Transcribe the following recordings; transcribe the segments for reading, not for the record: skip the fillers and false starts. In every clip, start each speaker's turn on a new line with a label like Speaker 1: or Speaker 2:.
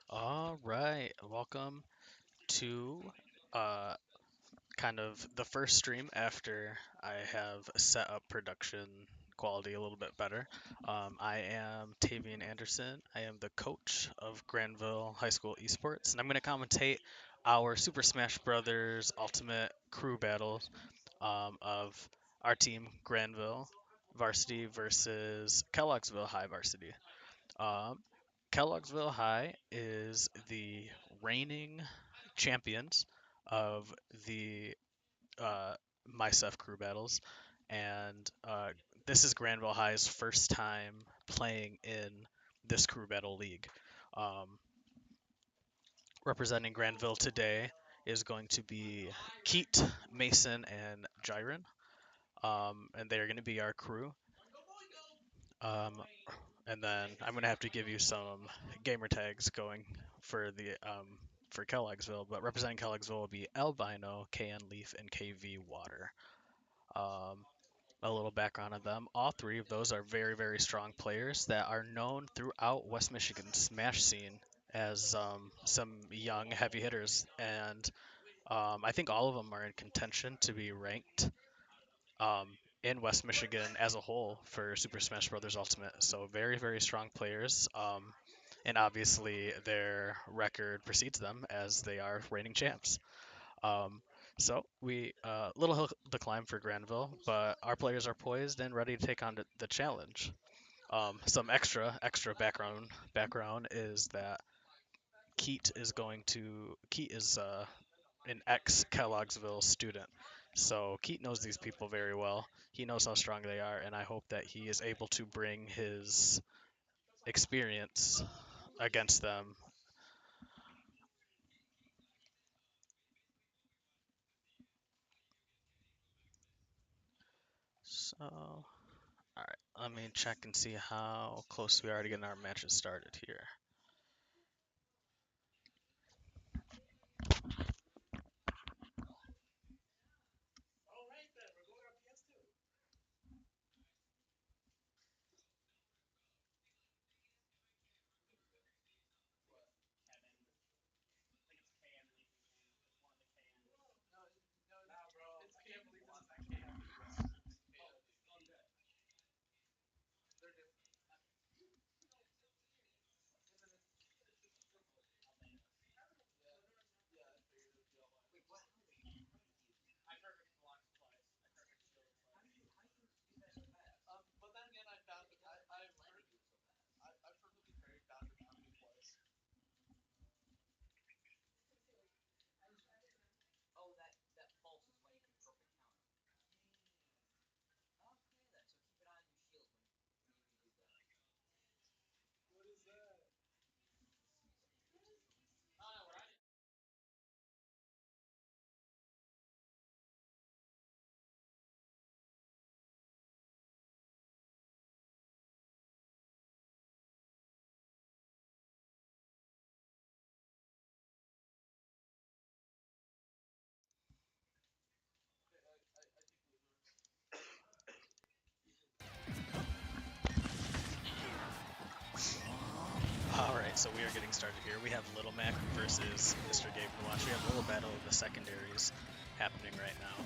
Speaker 1: All right, welcome to uh, kind of the first stream after I have set up production quality a little bit better. I am Tavian Anderson. I am the coach of Grandville High School Esports, and I'm going to commentate our Super Smash Brothers Ultimate Crew battles of our team Grandville Varsity versus Kelloggsville High Varsity. Um, Kelloggsville High is the reigning champions of the uh, MiHSEF crew battles, and this is Grandville High's first time playing in this crew battle league. Um, Representing Grandville today is going to be Keat, Mason, and Jiren, and they're going to be our crew. Um, and then I'm gonna have to give you some gamer tags going for the for Kelloggsville, but representing Kelloggsville will be Albino, KN Leaf, and KV Water. Um, a little background on them. All three of those are very, very strong players that are known throughout West Michigan's Smash scene as some young heavy hitters, and I think all of them are in contention to be ranked um, in West Michigan as a whole for Super Smash Bros. Ultimate. So very, very strong players. And obviously their record precedes them as they are reigning champs. Um, so we little hill to climb for Granville, but our players are poised and ready to take on the challenge. Some extra background is that Keat is an ex Kelloggsville student. So Keat knows these people very well. He knows how strong they are, and I hope that he is able to bring his experience against them. So, all right, let me check and see how close we are to getting our matches started here. All right, so we are getting started here. We have Little Mac versus Mr. Gabe and Watch. We have a little battle of the secondaries happening right now.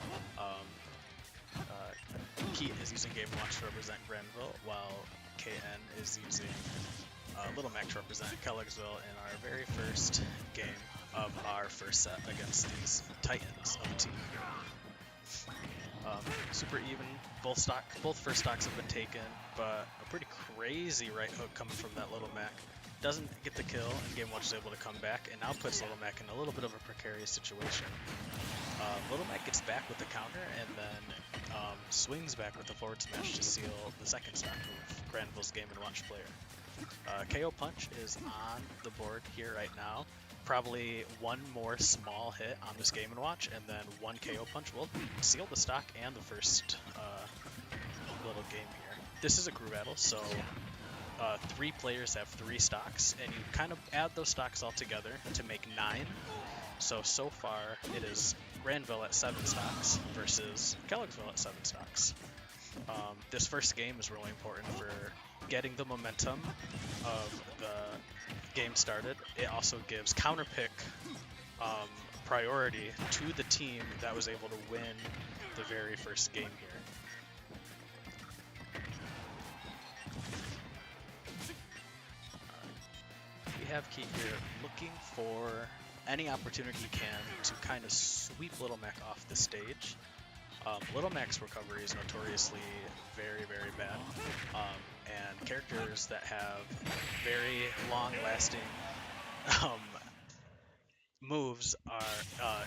Speaker 1: Keat is using Game Watch to represent Granville, while KN is using Little Mac to represent Kelloggsville in our very first game of our first set against these titans of a team. Super even. Both first stocks have been taken, but a pretty crazy right hook coming from that Little Mac. Doesn't get the kill, and Game Watch is able to come back, and now puts Little Mac in a little bit of a precarious situation. Little Mac gets back with the counter, and then swings back with the forward smash to seal the second stock of Granville's Game & Watch player. KO Punch is on the board here right now. Probably one more small hit on this Game & Watch, and then one KO Punch will seal the stock and the first little game here. This is a crew battle, so 3 players have 3 stocks, and you kind of add those stocks all together to make 9. So far it is Grandville at 7 stocks versus Kelloggsville at 7 stocks. This first game is really important for getting the momentum of game started, it also gives counter pick priority to the team that was able to win the very first game here. We have Keith here looking for any opportunity he can to kind of sweep Little Mac off the stage. Little Mac's recovery is notoriously very, very bad, and characters that have very long-lasting moves are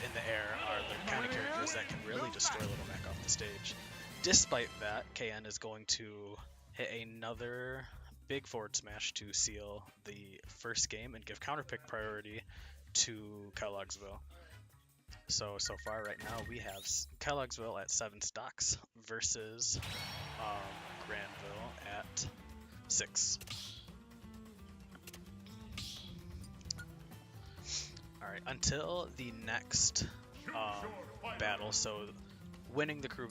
Speaker 1: in the air are the kind of characters that can really destroy Little Mac off the stage. Despite that, KN is going to hit another big forward smash to seal the first game and give counterpick priority to Kelloggsville. So far right now we have Kelloggsville at 7 stocks versus Grandville at 6. Alright, until the next battle, so winning this crew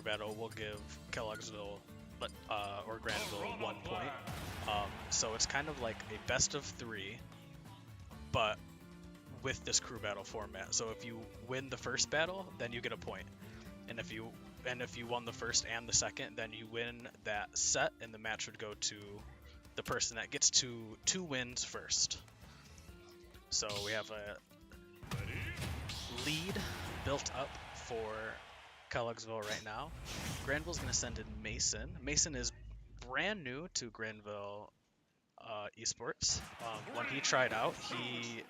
Speaker 1: battle will give Kelloggsville or Grandville 1 point. So it's kind of like a best of 3, but with this crew battle format. So if you win the first battle, then you get a point. And if you won the first and the second, then you win that set, and the match would go to the person that gets to 2 wins first. So we have a lead built up for Kelloggsville right now. Grandville's going to send in Mason. Mason is brand new to Grandville esports. When he tried out, he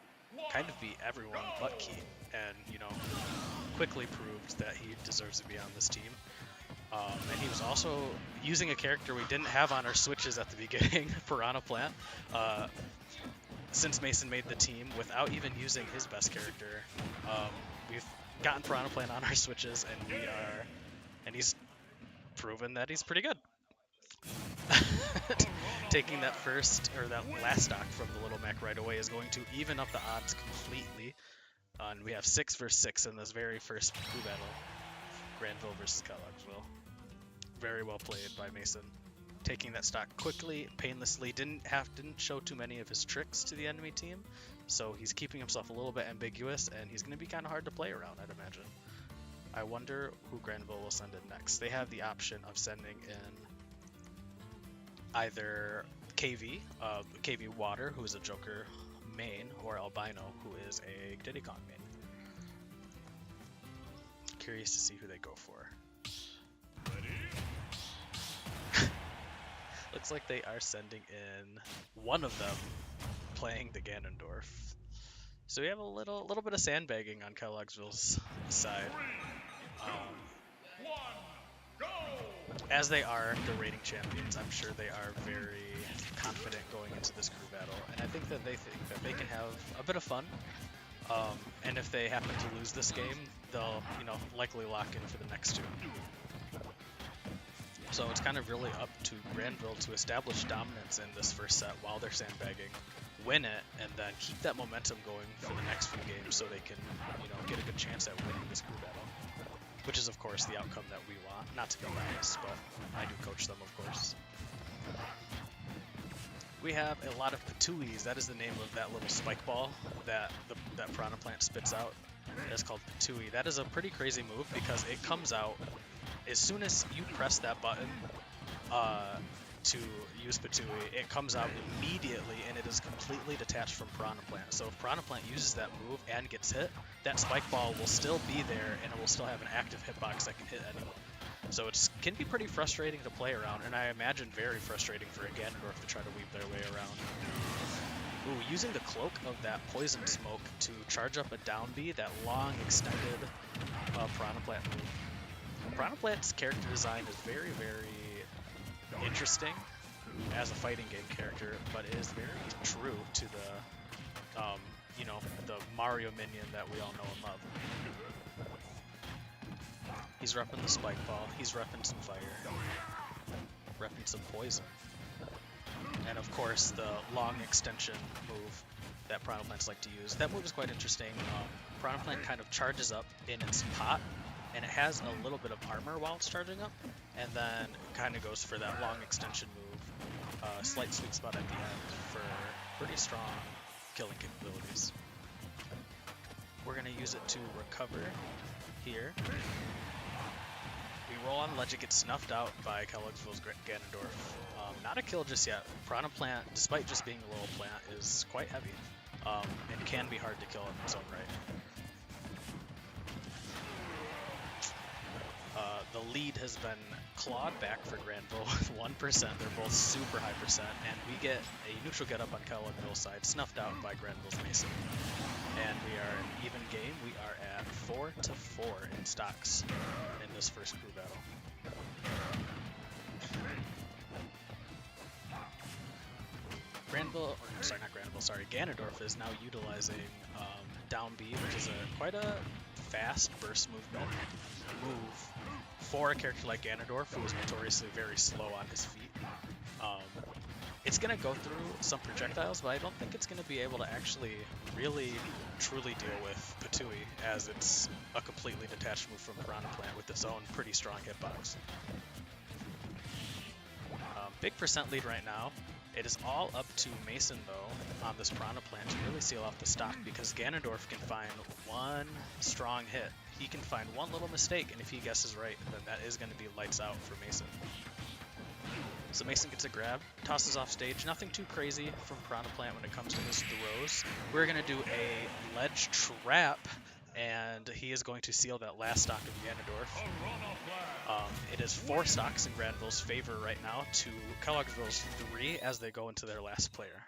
Speaker 1: kind of beat everyone but Keith, and quickly proved that he deserves to be on this team. And he was also using a character we didn't have on our switches at the beginning, Piranha Plant. Since Mason made the team without even using his best character, we've gotten Piranha Plant on our switches, and he's proven that he's pretty good. Taking that last stock from the Little Mac right away is going to even up the odds completely. And we have 6 versus 6 in this very first crew battle. Grandville versus Kelloggsville. Very well played by Mason. Taking that stock quickly, painlessly, didn't show too many of his tricks to the enemy team, so he's keeping himself a little bit ambiguous, and he's going to be kind of hard to play around, I'd imagine. I wonder who Grandville will send in next. They have the option of sending in either KV Water, who is a Joker main, or Albino, who is a Diddy Kong main. Curious to see who they go for. Looks like they are sending in one of them playing the Ganondorf. So we have a little bit of sandbagging on Kelloggsville's side. As they are the reigning champions, I'm sure they are very confident going into this crew battle, and I think that they can have a bit of fun. And if they happen to lose this game, they'll likely lock in for the next 2. So it's kind of really up to Grandville to establish dominance in this first set while they're sandbagging, win it, and then keep that momentum going for the next few games so they can, get a good chance at winning this crew battle. Which is, of course, the outcome that we want. Not to be biased, but I do coach them, of course. We have a lot of Patuis. That is the name of that little spike ball that Piranha Plant spits out. It is called Patui. That is a pretty crazy move because it comes out as soon as you press that button to use Patui, it comes out immediately, and it is completely detached from Piranha Plant. So if Piranha Plant uses that move and gets hit, that spike ball will still be there, and it will still have an active hitbox that can hit anyone. So it can be pretty frustrating to play around, and I imagine very frustrating for a Ganondorf to try to weave their way around. Ooh, using the cloak of that poison smoke to charge up a down B, that long extended Piranha Plant move. Piranha Plant's character design is very, very interesting as a fighting game character, but it is very true to the, the Mario minion that we all know and love. He's repping the spike ball, he's repping some fire, repping some poison. And of course, the long extension move that Piranha Plants like to use. That move is quite interesting. Piranha Plant kind of charges up in its pot, and it has a little bit of armor while it's charging up, and then kind of goes for that long extension move. Slight sweet spot at the end for pretty strong killing capabilities. We're going to use it to recover here. We roll on ledge, it gets snuffed out by Kelloggsville's Ganondorf. Not a kill just yet. Piranha Plant, despite just being a little plant, is quite heavy and can be hard to kill in its own right. The lead has been clawed back for Grandville with 1%. They're both super high percent, and we get a neutral get up on Kelloggsville's side, snuffed out by Grandville's Mason. And we are an even game. We are at 4-4 in stocks in this first crew battle. Ganondorf is now utilizing down B, which is quite a fast burst move for a character like Ganondorf, who is notoriously very slow on his feet. It's going to go through some projectiles, but I don't think it's going to be able to actually really truly deal with Patui, as it's a completely detached move from Piranha Plant with its own pretty strong hitbox. Big percent lead right now. It is all up to Mason, though, on this Piranha Plant to really seal off the stock, because Ganondorf can find one strong hit. He can find one little mistake, and if he guesses right, then that is going to be lights out for Mason. So Mason gets a grab, tosses off stage. Nothing too crazy from Piranha Plant when it comes to his throws. We're going to do a ledge trap, and he is going to seal that last stock of Ganondorf. It is 4 stocks in Grandville's favor right now to Kelloggsville's 3 as they go into their last player.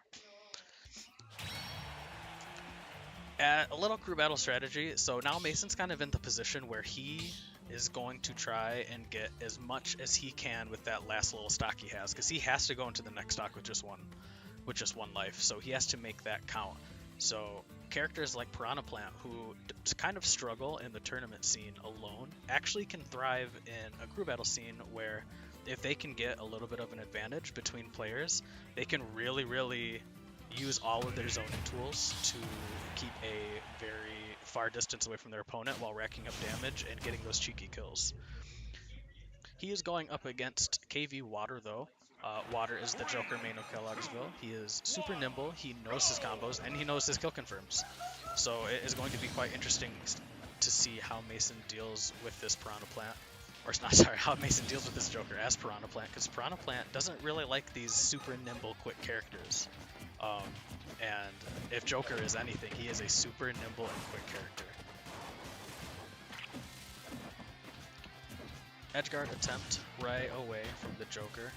Speaker 1: A little crew battle strategy. So now Mason's kind of in the position where he is going to try and get as much as he can with that last little stock he has, because he has to go into the next stock with just one life. So he has to make that count. So characters like Piranha Plant, who kind of struggle in the tournament scene alone, actually can thrive in a crew battle scene where if they can get a little bit of an advantage between players, they can really use all of their zoning tools to keep a very far distance away from their opponent while racking up damage and getting those cheeky kills. He is going up against KV Water, though. Water is the Joker main of Kelloggsville. He is super nimble, he knows his combos, and he knows his kill confirms. So it is going to be quite interesting to see how Mason deals with this Piranha Plant. Or not, sorry, how Mason deals with this Joker as Piranha Plant, because Piranha Plant doesn't really like these super nimble, quick characters. And if Joker is anything, he is a super nimble and quick character. Edgeguard attempt right away from the Joker.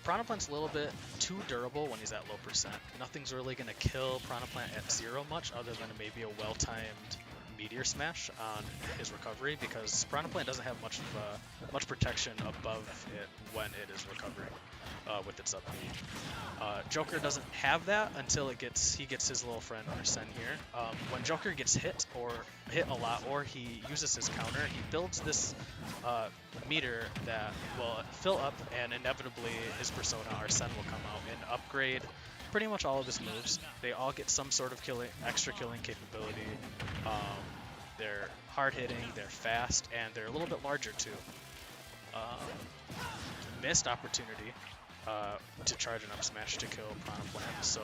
Speaker 1: Piranha Plant's a little bit too durable when he's at low percent. Nothing's really going to kill Piranha Plant at 0 much, other than maybe a well-timed Meteor Smash on his recovery, because Piranha Plant doesn't have much protection above it when it is recovering with its up B. Joker doesn't have that until he gets his little friend Arsene here. When Joker gets hit a lot, or he uses his counter, he builds this meter that will fill up, and inevitably his persona Arsene will come out and upgrade pretty much all of his moves. They all get some sort of extra killing capability. They're hard hitting, they're fast, and they're a little bit larger too. Missed opportunity to charge an up smash to kill Piranha Plant, so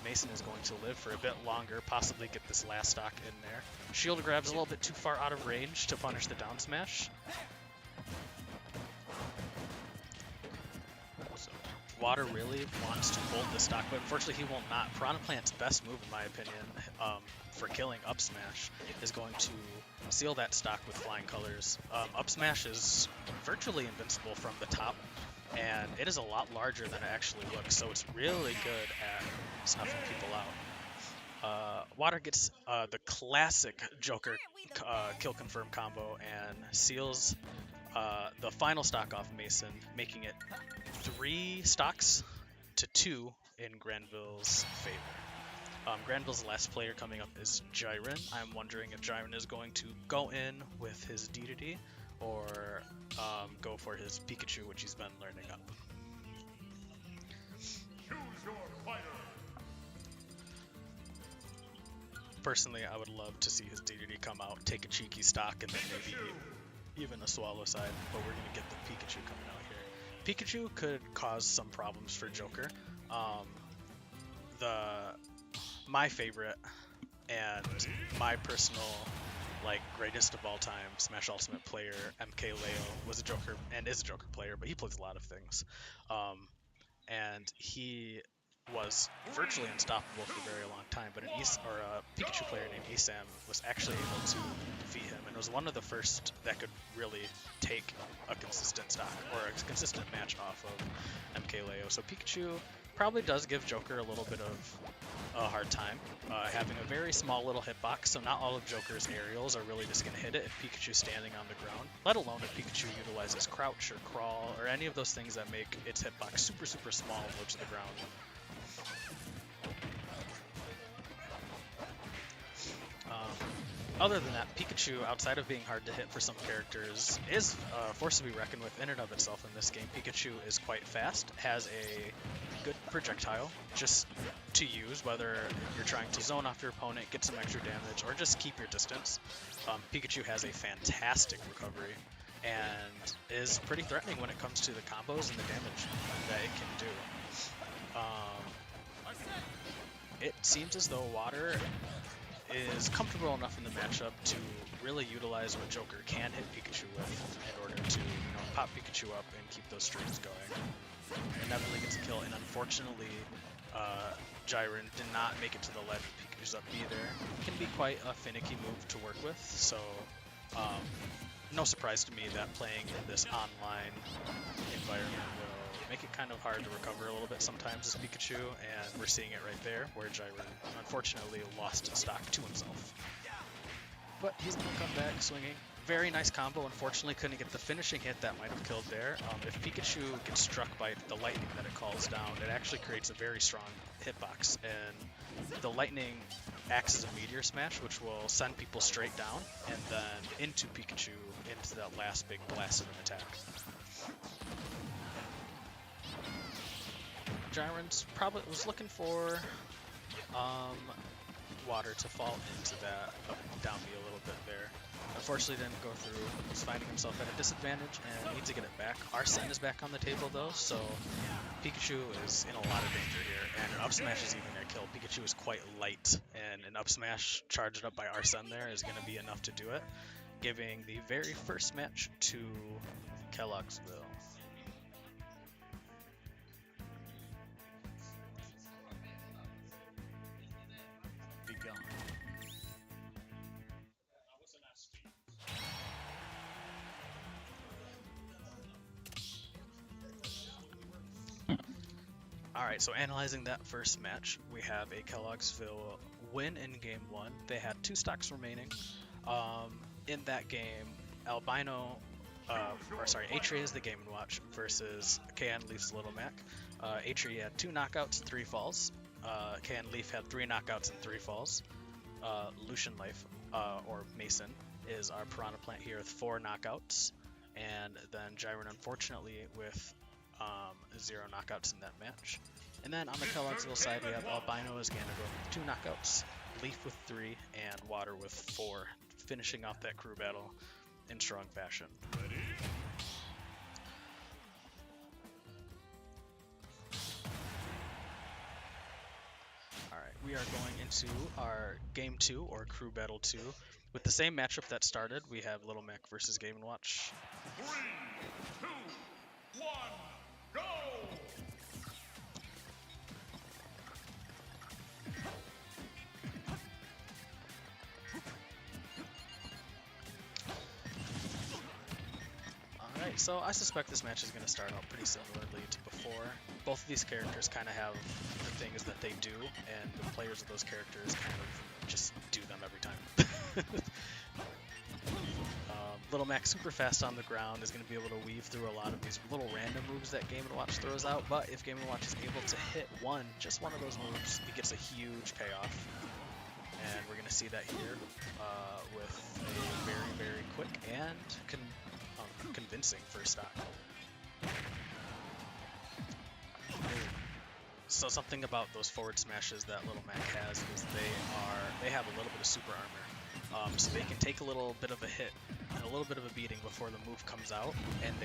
Speaker 1: Mason is going to live for a bit longer, possibly get this last stock in there. Shield grab's a little bit too far out of range to punish the down smash. So Water really wants to hold the stock, but unfortunately he will not. Piranha Plant's best move, in my opinion, for killing up smash is going to seal that stock with flying colors. Up smash is virtually invincible from the top, and it is a lot larger than it actually looks, so it's really good at snuffing people out. Water gets the classic Joker kill confirm combo and seals the final stock off Mason, making it 3 stocks to 2 in Grandville's favor. Grandville's last player coming up is Jiren. I'm wondering if Jiren is going to go in with his Dedede or go for his Pikachu, which he's been learning up. Personally, I would love to see his Dedede come out, take a cheeky stock, and then maybe even a Swallow side, but we're going to get the Pikachu coming out here. Pikachu could cause some problems for Joker. my favorite and my personal greatest of all time Smash Ultimate player, MK Leo, was a Joker and is a Joker player, but he plays a lot of things. And he was virtually unstoppable for a very long time, but a Pikachu player named Asam was actually able to defeat him, and was one of the first that could really take a consistent stock or a consistent match off of MK Leo. So Pikachu probably does give Joker a little bit of a hard time, having a very small little hitbox, so not all of Joker's aerials are really just going to hit it if Pikachu's standing on the ground, let alone if Pikachu utilizes crouch or crawl or any of those things that make its hitbox super, super small and low to the ground. Other than that, Pikachu, outside of being hard to hit for some characters, is a force to be reckoned with in and of itself in this game. Pikachu is quite fast, has a good projectile just to use, whether you're trying to zone off your opponent, get some extra damage, or just keep your distance. Pikachu has a fantastic recovery and is pretty threatening when it comes to the combos and the damage that it can do. It seems as though Water is comfortable enough in the matchup to really utilize what Joker can hit Pikachu with in order to pop Pikachu up and keep those streaks going. Inevitably gets a kill, and unfortunately Jiren did not make it to the ledge with Pikachu's up either. It can be quite a finicky move to work with, so no surprise to me that playing in this online environment will make it kind of hard to recover a little bit sometimes as Pikachu, and we're seeing it right there where Jiren unfortunately lost stock to himself. But he's going to come back swinging. Very nice combo. Unfortunately couldn't get the finishing hit that might have killed there. If Pikachu gets struck by the lightning that it calls down, it actually creates a very strong hitbox, and the lightning acts as a meteor smash, which will send people straight down and then into Pikachu into that last big blast of an attack. Jiren's probably was looking for Water to fall into that down B a little bit there. Unfortunately didn't go through. He's finding himself at a disadvantage and needs to get it back. Arsene is back on the table though, so Pikachu is in a lot of danger here, and an up smash is even going to kill. Pikachu is quite light, and an up smash charged up by Arsene there is going to be enough to do it, giving the very first match to Kelloggsville. Alright, so analyzing that first match, we have a Kelloggsville win in Game 1. They had 2 stocks remaining. In that game, Atri is the Game & Watch versus KN Leaf's Little Mac. Atri had 2 knockouts, 3 falls. KN Leaf had 3 knockouts and 3 falls. Lucian Life, or Mason, is our Piranha Plant here with 4 knockouts. And then Jiren, unfortunately, with 0 knockouts in that match. And then on the Kelloggsville side, we have Albino as Ganondorf with 2 knockouts, Leaf with 3, and Water with 4, finishing off that crew battle in strong fashion. Alright, we are going into our Game 2, or Crew Battle 2, with the same matchup that started. We have Little Mac versus Game & Watch.
Speaker 2: 3, 2, 1, go!
Speaker 1: Alright, so I suspect this match is going to start out pretty similarly to before. Both of these characters kind of have the things that they do, and the players of those characters kind of just do them every time. Little Mac super fast on the ground, is going to be able to weave through a lot of these little random moves that Game & Watch throws out, but if Game & Watch is able to hit just one of those moves, he gets a huge payoff. And we're going to see that here with a very, very quick and convincing first stock. So something about those forward smashes that Little Mac has is they have a little bit of super armor. so they can take a little bit of a hit and a little bit of a beating before the move comes out, and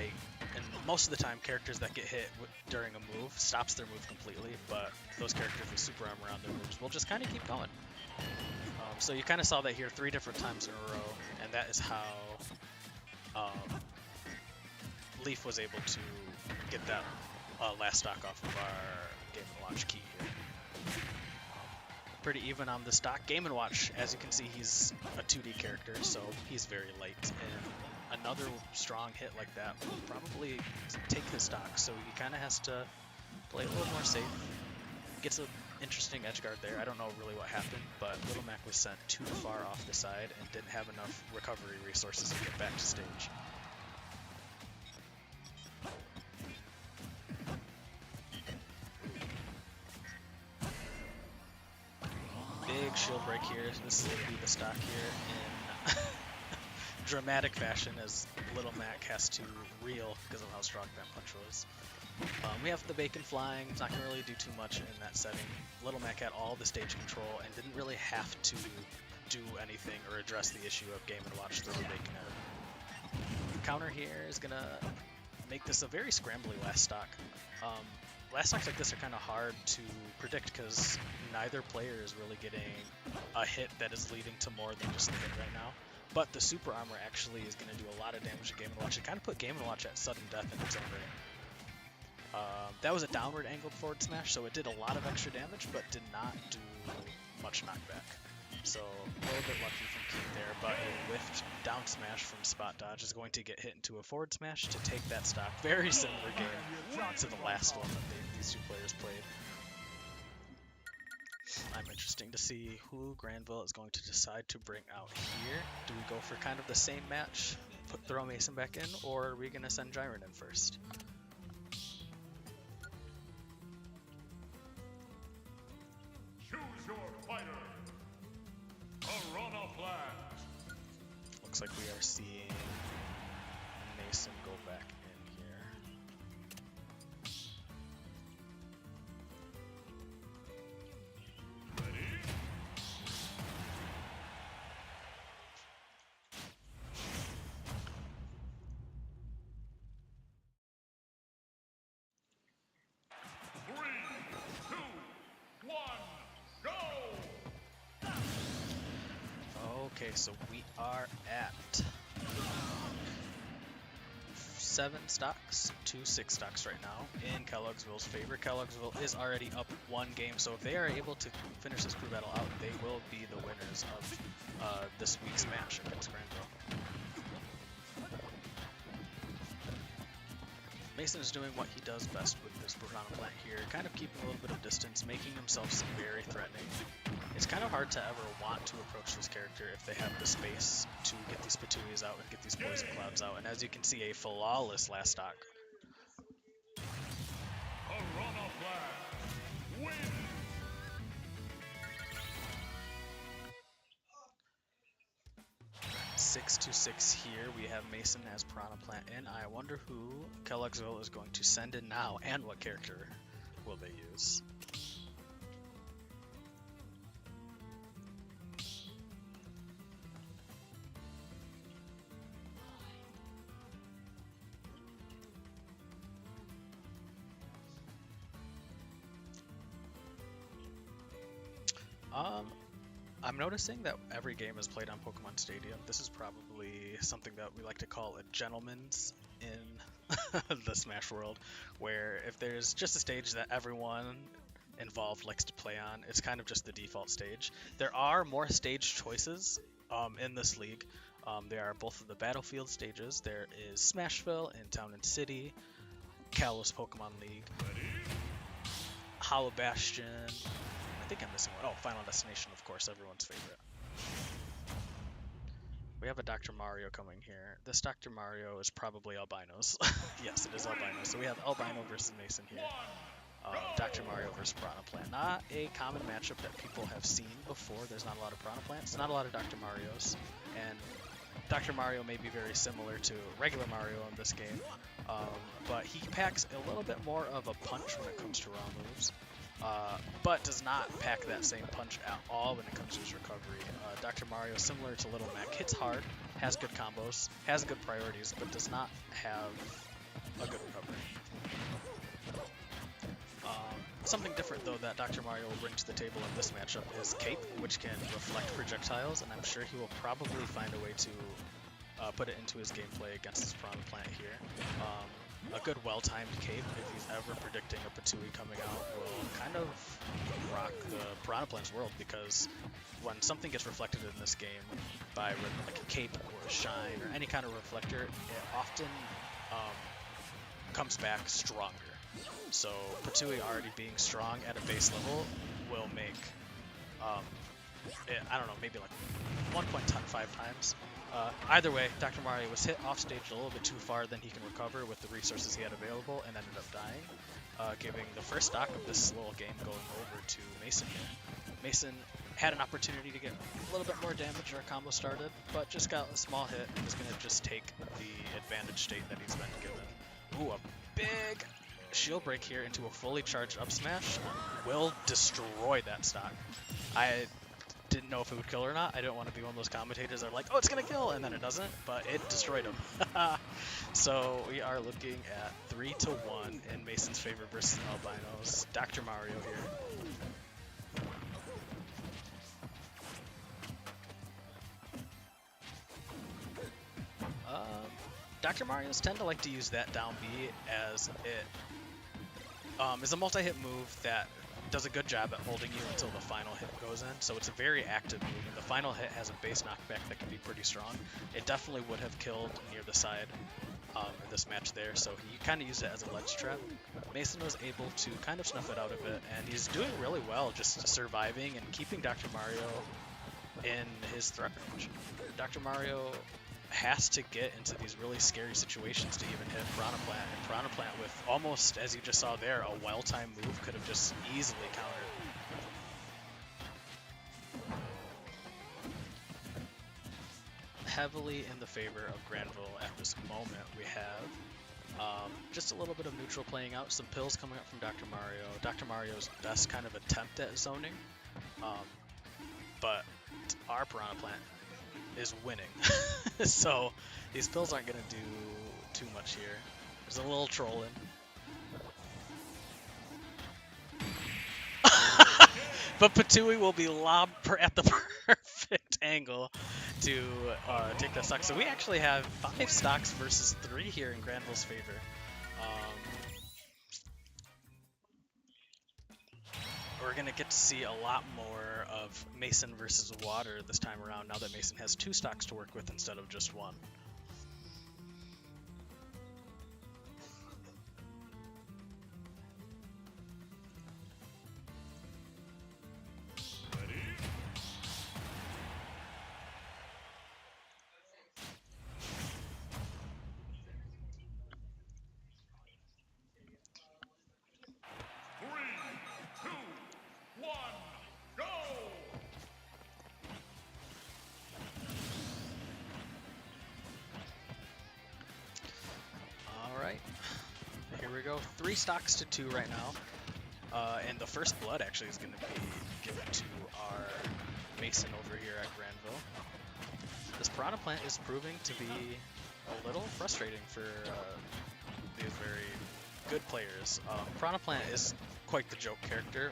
Speaker 1: most of the time characters that get hit during a move stops their move completely, but those characters with super armor on their moves will just kind of keep going. So you kind of saw that here 3 different times in a row, and that is how Leaf was able to get that last stock off of our Game & Watch key here. Pretty even on the stock. Game & Watch, as you can see, he's a 2D character, so he's very light, and another strong hit like that will probably take his stock, so he kind of has to play a little more safe. Gets an interesting edge guard there. I don't know really what happened, but Little Mac was sent too far off the side and didn't have enough recovery resources to get back to stage. Big shield break here. This is going to be the stock here in dramatic fashion as Little Mac has to reel because of how strong that punch was. We have the bacon flying. It's not going to really do too much in that setting. Little Mac had all the stage control and didn't really have to do anything or address the issue of Game & Watch through the bacon at him. Counter here is going to make this a very scrambly last stock. Last stocks like this are kind of hard to predict because neither player is really getting a hit that is leading to more than just the hit right now. But the super armor actually is going to do a lot of damage to Game & Watch. It kind of put Game & Watch at sudden death in its own right. That was a downward angled forward smash, so it did a lot of extra damage, but did not do much knockback. So a little bit lucky from Keith there, but a whiffed down smash from Spot Dodge is going to get hit into a forward smash to take that stock. Very similar game to the last one that these two players played. I'm interesting to see who Grandville is going to decide to bring out here. Do we go for kind of the same match, throw Mason back in, or are we going to send Jiren in first?
Speaker 2: Choose your fighter. Piranha Plant.
Speaker 1: Looks like we are seeing Mason go back in here.
Speaker 2: Ready? Three, two, one, go!
Speaker 1: Okay, so we are at 7 stocks to 6 stocks right now in Kelloggsville's favor. Kelloggsville is already up 1 game, so if they are able to finish this crew battle out, they will be the winners of this week's match against Grandville. Mason is doing what he does best with this Piranha Plant here, kind of keeping a little bit of distance, making himself seem very threatening. It's kind of hard to ever want to approach this character if they have the space to get these Petunias out and get these Poison Clouds out. And as you can see, a flawless last stock.
Speaker 2: Piranha Plant win!
Speaker 1: 6 to 6 here. We have Mason as Piranha Plant in. I wonder who Kelloggsville is going to send in now, and what character will they use? I'm noticing that every game is played on Pokemon Stadium. This is probably something that we like to call a gentleman's in the Smash world, where if there's just a stage that everyone involved likes to play on, it's kind of just the default stage. There are more stage choices in this league. There are both of the Battlefield stages. There is Smashville and Town and City, Kalos Pokemon League, Hollow Bastion. I think I'm missing one. Oh, Final Destination, of course, everyone's favorite. We have a Dr. Mario coming here. This Dr. Mario is probably Albinos. Yes, it is Albino. So we have Albino versus Mason here. Dr. Mario versus Piranha Plant. Not a common matchup that people have seen before. There's not a lot of Piranha Plants, not a lot of Dr. Marios. And Dr. Mario may be very similar to regular Mario in this game, but he packs a little bit more of a punch when it comes to raw moves. but does not pack that same punch at all when it comes to his recovery. Dr. Mario, similar to Little Mac, hits hard, has good combos, has good priorities, but does not have a good recovery. Something different, though, that Dr. Mario will bring to the table in this matchup is Cape, which can reflect projectiles, and I'm sure he will probably find a way to put it into his gameplay against his Piranha Plant here. A good well-timed Cape, if he's ever predicting a Patui coming out, will kind of rock the Piranha Plant's world, because when something gets reflected in this game by like a Cape or a Shine or any kind of reflector, it often comes back stronger. So Patui already being strong at a base level will make, I don't know, maybe like 1.5 times. Either way, Dr. Mario was hit off stage a little bit too far than he can recover with the resources he had available and ended up dying, giving the first stock of this little game going over to Mason here. Mason had an opportunity to get a little bit more damage or a combo started, but just got a small hit and is going to just take the advantage state that he's been given. Ooh, a big shield break here into a fully charged up smash will destroy that stock. I didn't know if it would kill or not. I didn't want to be one of those commentators that are like, oh, it's going to kill, and then it doesn't, but it destroyed him. So we are looking at 3-1 in Mason's favor versus Albinos. Dr. Mario here. Dr. Marios tend to like to use that down B as it is a multi-hit move that does a good job at holding you until the final hit goes in, so it's a very active move, and the final hit has a base knockback that can be pretty strong. It definitely would have killed near the side in this match there, so he kind of used it as a ledge trap. Mason was able to kind of snuff it out of it, and he's doing really well just surviving and keeping Dr. Mario in his threat range. Dr. Mario has to get into these really scary situations to even hit Piranha Plant, and Piranha Plant with almost, as you just saw there, a well-timed move could have just easily countered. Heavily in the favor of Grandville at this moment. We have just a little bit of neutral playing out, some pills coming up from Dr. Mario. Dr. Mario's best kind of attempt at zoning, but our Piranha Plant is winning. So these pills aren't going to do too much here. There's a little trolling. But Patui will be lobbed at the perfect angle to take that stock. So we actually have 5 stocks versus 3 here in Grandville's favor. We're going to get to see a lot more of Mason versus Water this time around, now that Mason has 2 stocks to work with instead of just 1. Here we go, 3 stocks to 2 right now, and the first blood actually is going to be given to our Mason over here at Grandville. This Piranha Plant is proving to be a little frustrating for these very good players. Piranha Plant is quite the joke character,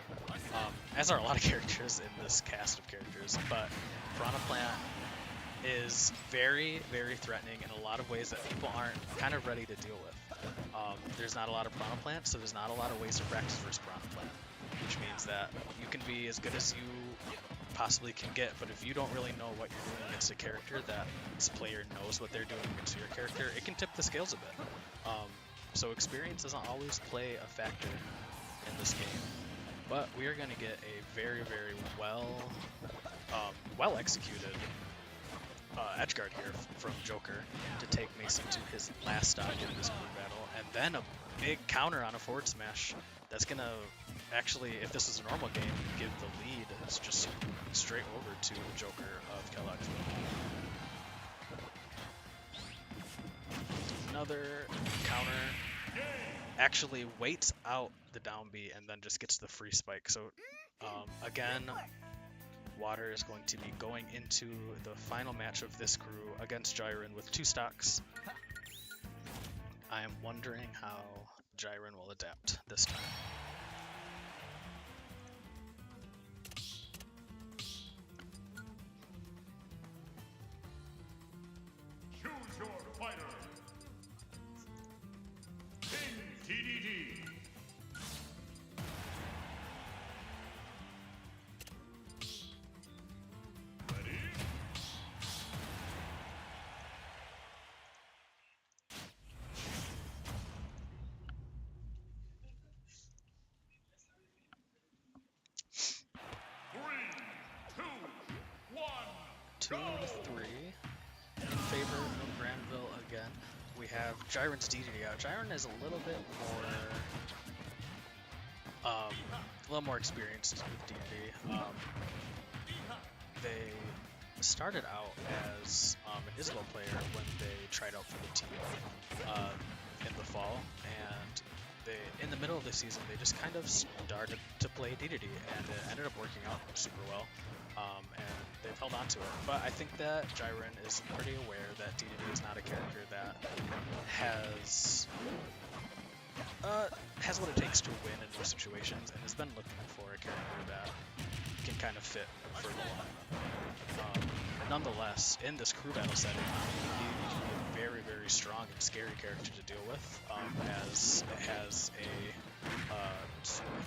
Speaker 1: as are a lot of characters in this cast of characters, but Piranha Plant is very, very threatening in a lot of ways that people aren't kind of ready to deal with. There's not a lot of Piranha Plant, so there's not a lot of ways to practice versus Piranha Plant, which means that you can be as good as you possibly can get, but if you don't really know what you're doing against a character that this player knows what they're doing against your character, it can tip the scales a bit. So experience doesn't always play a factor in this game, but we are going to get a very, very well executed edgeguard here from Joker to take Mason to his last stock in this group battle, and then a big counter on a forward smash that's going to actually, if this was a normal game, give the lead just straight over to Joker of Kelloggsville. Another counter actually waits out the down B and then just gets the free spike. So again, Water is going to be going into the final match of this crew against Jiren with 2 stocks. I am wondering how Jiren will adapt this time.
Speaker 2: Choose your fighter. King DDD. Ready? Three, two, one,
Speaker 1: 2 to 3 in favor of Grandville again. We have Jiren's DDD out. Jiren is a little bit more experienced with DDD. They started out as an Isabel player when they tried out for the team in the fall, and in the middle of the season they just kind of started to play DDD, and it ended up working out super well. And they've held on to it. But I think that Jiren is pretty aware that DDD is not a character that has what it takes to win in most situations, and has been looking for a character that can kind of fit for LoL. Nonetheless, in this crew battle setting, DDD can be a very, very strong and scary character to deal with, as it has a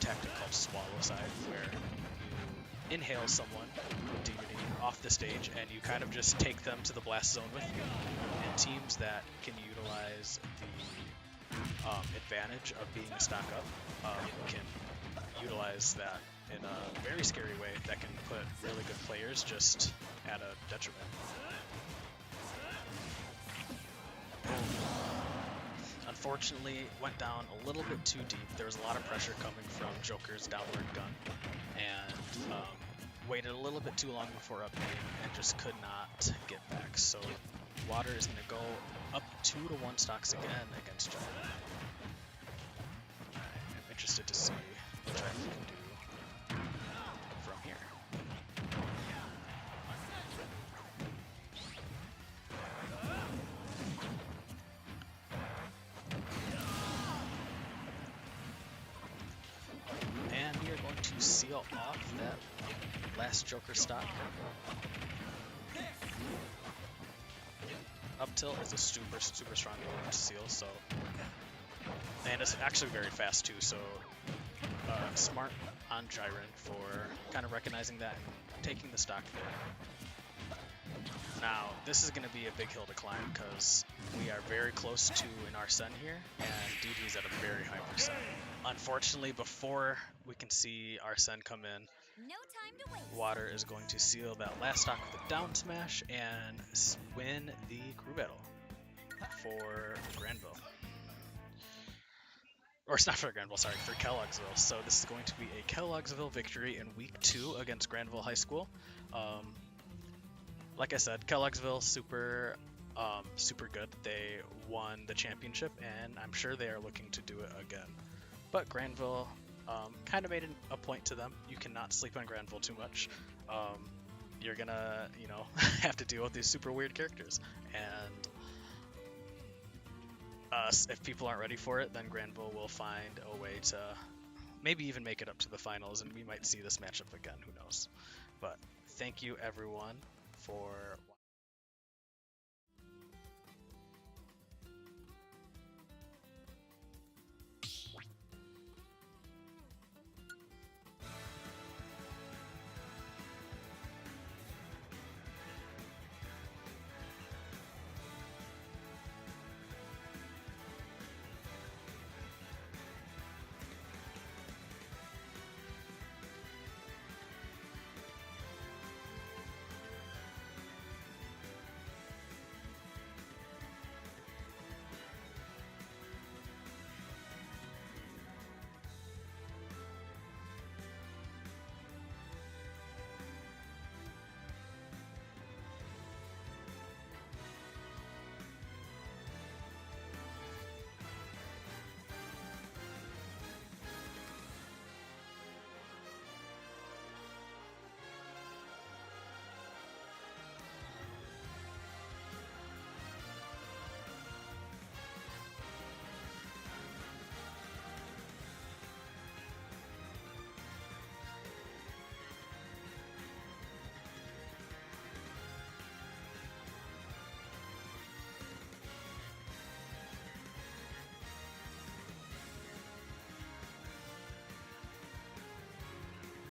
Speaker 1: tactic called Swallow Side, where you inhale someone with DDD off the stage, and you kind of just take them to the blast zone with you. And teams that can utilize the advantage of being a stock up can utilize that in a very scary way that can put really good players just at a detriment. Unfortunately, went down a little bit too deep. There was a lot of pressure coming from Joker's downward gun, and waited a little bit too long before up B and just could not get back. So Water is going to go up 2 to 1 stocks again against Jiren. I'm interested to see what Jiren can do from here. And we are going to seal off that last Joker stock. Up tilt is a super strong move to seal, so, and it's actually very fast too, so smart on Jiren for kind of recognizing that and taking the stock there. Now, this is going to be a big hill to climb because we are very close to an Arsene here, and DD is at a very high percent. Unfortunately, before we can see Arsene come in,
Speaker 3: No time to waste.
Speaker 1: Water is going to seal that last stock with a down smash and win the crew battle for Grandville. Or it's not for Grandville, sorry, for Kelloggsville. So this is going to be a Kelloggsville victory in week 2 against Grandville High School. Like I said, Kelloggsville super good. They won the championship, and I'm sure they are looking to do it again. But Grandville kind of made a point to them. You cannot sleep on Grandville too much. You're gonna, have to deal with these super weird characters. And if people aren't ready for it, then Grandville will find a way to maybe even make it up to the finals, and we might see this matchup again. Who knows? But thank you, everyone, for watching.